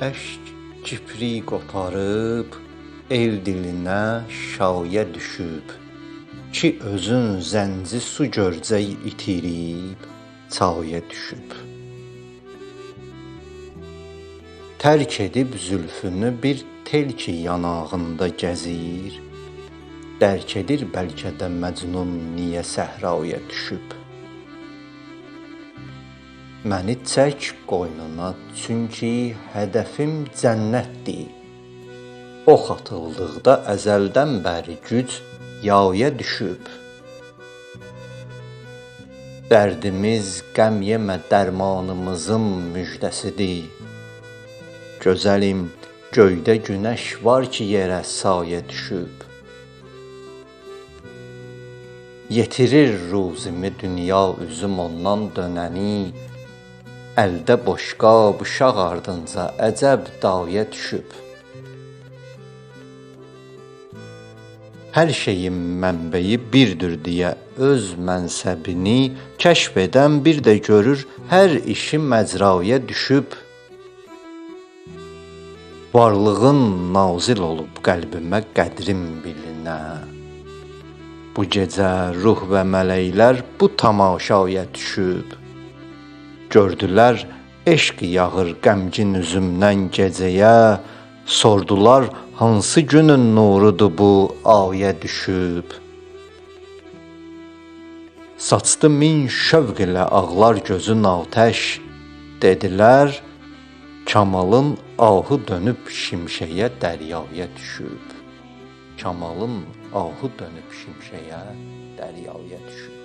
Eşk cipri qoparıb, el dilinə şayə düşüb, ki özün zənci su görcək itirib, çaya düşüb. Tərk edib zülfünü bir tel ki yanağında gəzir, dərk edir bəlkə də Məcnun niyə səhraya düşüb. Məni çək qoynuna, çünki hədəfim cənnətdir. Ox atıldıqda əzəldən bəri güc yaya düşüb. Dərdimiz qəm yemə dərmanımızın müjdəsidir. Gözəlim, göydə günəş var ki yerə sayə düşüb. Yetirir ruzimi dünya üzüm ondan dönəni, əldə boşqab uşaq ardınca əcəb daya düşüb. Hər şeyin mənbəyi birdir deyə öz mənsəbini kəşf edən bir də görür hər işi məcraya düşüb. Varlığın nazil olub qəlbimə qədrim bilinə. Bu gecə ruh və mələklər bu tamaşaya düşüb. Gördülər eşq yağır qəmgin üzümdən gecəyə, sordular hansı günün nurudur bu aya düşüb. Saçdı min şövq ilə ağlar gözün atəş, dedilər Kamalın ahı dönüb şimşəyə dəryaya düşüb. Kamalın ahı dönüb şimşəyə dəryaya düşüb.